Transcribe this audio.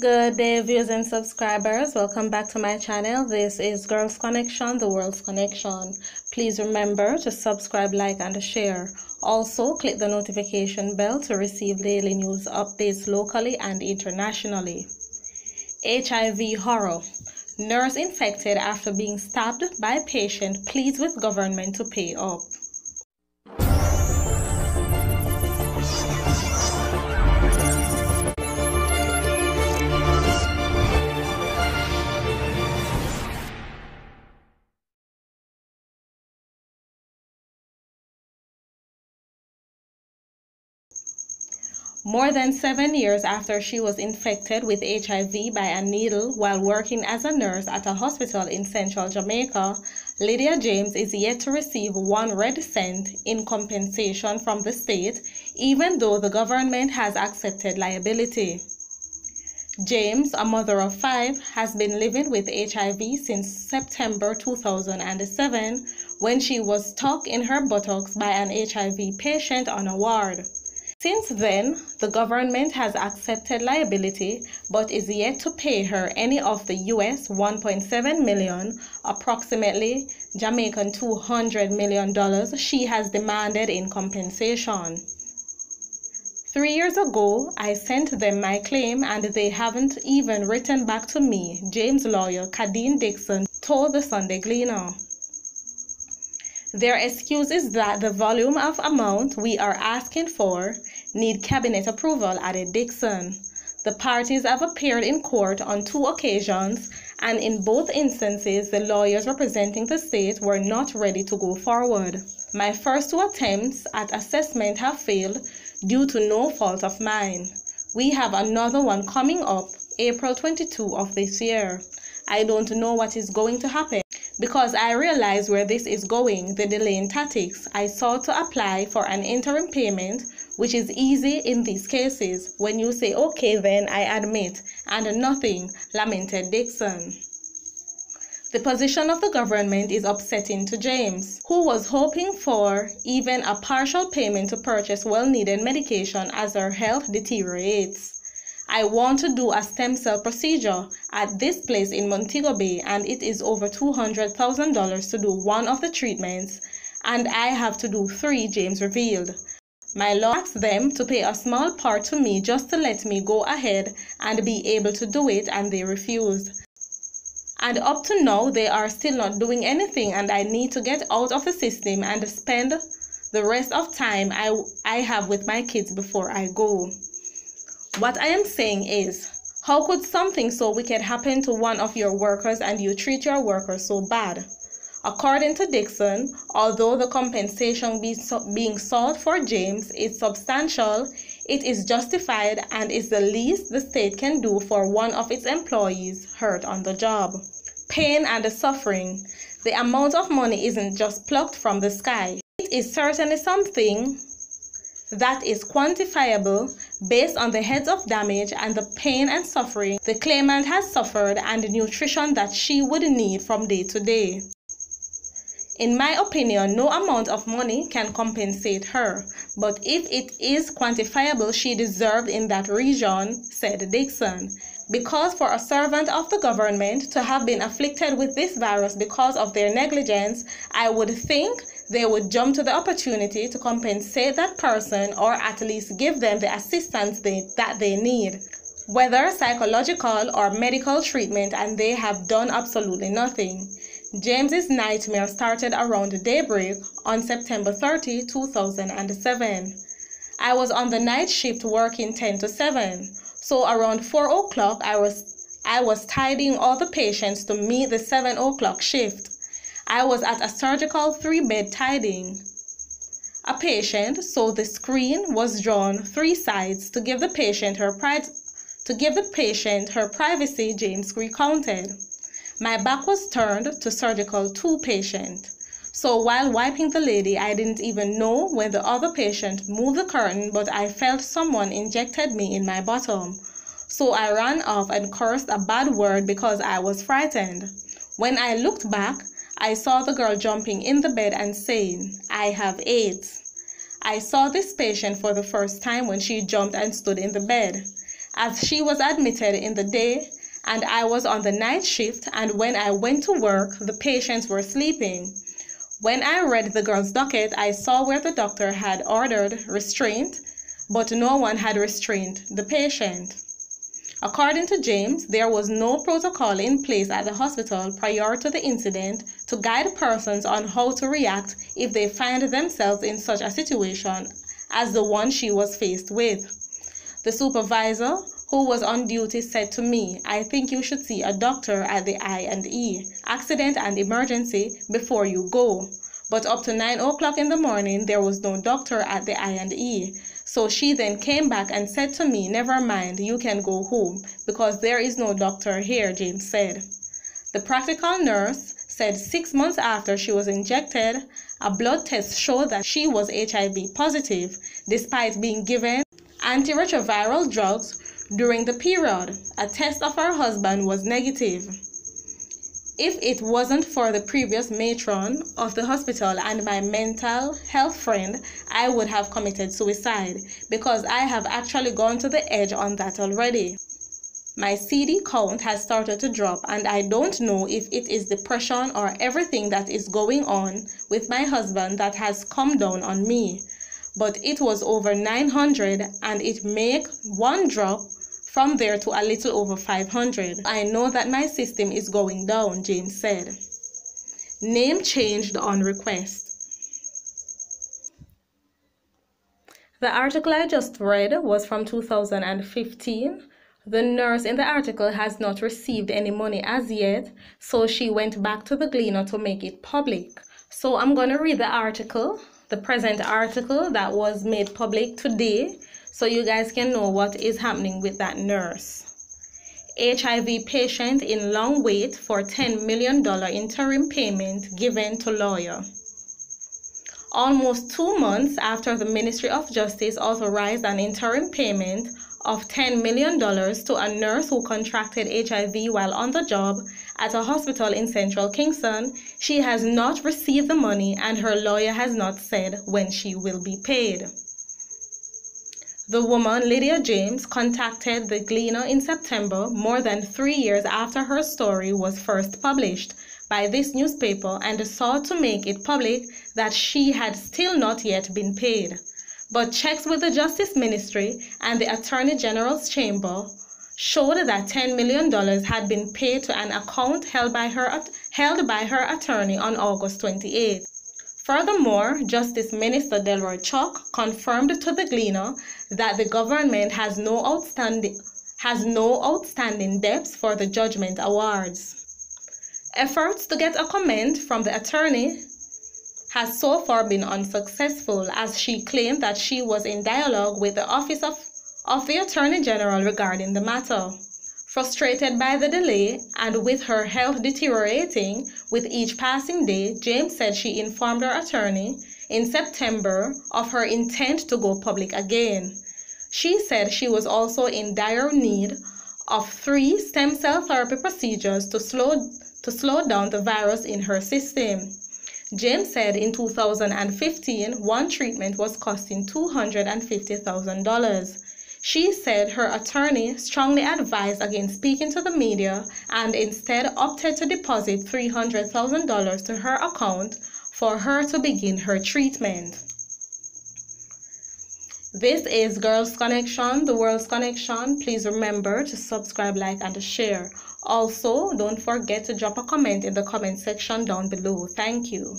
Good day, viewers and subscribers. Welcome back to my channel. This is Girls Connection, the world's connection. Please remember to subscribe, like, and share. Also, click the notification bell to receive daily news updates locally and internationally. HIV horror. Nurse infected after being stabbed by patient pleads with government to pay up. More than 7 years after she was infected with HIV by a needle while working as a nurse at a hospital in central Jamaica, Lydia James is yet to receive 1 red cent in compensation from the state, even though the government has accepted liability. James, a mother of 5, has been living with HIV since September 2007, when she was stuck in her buttocks by an HIV patient on a ward. Since then, the government has accepted liability but is yet to pay her any of the US $1.7 million, approximately Jamaican $200 million she has demanded in compensation. 3 years ago, I sent them my claim and they haven't even written back to me, James' lawyer Kadeen Dixon told the Sunday Gleaner. Their excuse is that the volume of amount we are asking for need cabinet approval, added Dixon. The parties have appeared in court on 2 occasions, and in both instances, the lawyers representing the state were not ready to go forward. My first 2 attempts at assessment have failed due to no fault of mine. We have another one coming up April 22 of this year. I don't know what is going to happen. Because I realize where this is going, the delay in tactics, I sought to apply for an interim payment, which is easy in these cases. When you say, okay, then I admit, and nothing, lamented Dixon. The position of the government is upsetting to James, who was hoping for even a partial payment to purchase well-needed medication as her health deteriorates. I want to do a stem cell procedure at this place in Montego Bay, and it is over $200,000 to do 1 of the treatments, and I have to do 3, James revealed. My lawyer asked them to pay a small part to me just to let me go ahead and be able to do it, and they refused. And up to now, they are still not doing anything, and I need to get out of the system and spend the rest of time I have with my kids before I go. What I am saying is, how could something so wicked happen to one of your workers and you treat your workers so bad? According to Dixon, although the compensation being sought for James is substantial, it is justified and is the least the state can do for one of its employees hurt on the job. Pain and suffering. The amount of money isn't just plucked from the sky. It is certainly something that is quantifiable based on the heads of damage and the pain and suffering the claimant has suffered and the nutrition that she would need from day to day. In my opinion, no amount of money can compensate her, but if it is quantifiable, she deserved in that region, said Dixon. Because for a servant of the government to have been afflicted with this virus because of their negligence, I would think they would jump to the opportunity to compensate that person, or at least give them the assistance that they need, whether psychological or medical treatment, and they have done absolutely nothing. James's nightmare started around daybreak on September 30, 2007. I was on the night shift working 10 to 7, so around 4 o'clock I was tidying all the patients to meet the 7 o'clock shift. I was at a surgical 3-bed tidying a patient, so the screen was drawn 3 sides to give the patient her privacy, James recounted. My back was turned to surgical 2 patient. So while wiping the lady, I didn't even know when the other patient moved the curtain, but I felt someone injected me in my bottom. So I ran off and cursed a bad word because I was frightened. When I looked back, I saw the girl jumping in the bed and saying, "I have AIDS." I saw this patient for the first time when she jumped and stood in the bed. as she was admitted in the day and I was on the night shift, and when I went to work, the patients were sleeping. When I read the girl's docket, I saw where the doctor had ordered restraint, but no one had restrained the patient. According to James, there was no protocol in place at the hospital prior to the incident to guide persons on how to react if they find themselves in such a situation as the one she was faced with. The supervisor, who was on duty, said to me, "I think you should see a doctor at the I&E, accident and emergency, before you go." But up to 9 o'clock in the morning, there was no doctor at the I&E. So she then came back and said to me, "Never mind, you can go home because there is no doctor here," James said. The practical nurse said 6 months after she was injected, a blood test showed that she was HIV positive, despite being given antiretroviral drugs during the period. A test of her husband was negative. If it wasn't for the previous matron of the hospital and my mental health friend, I would have committed suicide because I have actually gone to the edge on that already. My CD count has started to drop, and I don't know if it is depression or everything that is going on with my husband that has come down on me. But it was over 900, and it make one drop from there to a little over 500. I know that my system is going down, James said. Name changed on request. The article I just read was from 2015. The nurse in the article has not received any money as yet, so she went back to the Gleaner to make it public. So I'm going to read the article, the present article that was made public today, so you guys can know what is happening with that nurse. HIV patient in long wait for $10 million interim payment given to lawyer. Almost 2 months after the Ministry of Justice authorized an interim payment of $10 million to a nurse who contracted HIV while on the job at a hospital in central Kingston, she has not received the money and her lawyer has not said when she will be paid. The woman, Lydia James, contacted the Gleaner in September, more than 3 years after her story was first published by this newspaper, and sought to make it public that she had still not yet been paid. But checks with the Justice Ministry and the Attorney General's Chamber showed that $10 million had been paid to an account held by her attorney on August 28. Furthermore, Justice Minister Delroy Chuck confirmed to the Gleaner that the government has no outstanding debts for the judgment awards. Efforts to get a comment from the attorney has so far been unsuccessful, as she claimed that she was in dialogue with the Office of the Attorney General regarding the matter. Frustrated by the delay and with her health deteriorating with each passing day, James said she informed her attorney in September of her intent to go public again. She said she was also in dire need of 3 stem cell therapy procedures to slow down the virus in her system. James said in 2015, one treatment was costing $250,000. She said her attorney strongly advised against speaking to the media and instead opted to deposit $300,000 to her account for her to begin her treatment. This is Girls Connection, the World's Connection. Please remember to subscribe, like, and share. Also, don't forget to drop a comment in the comment section down below. Thank you.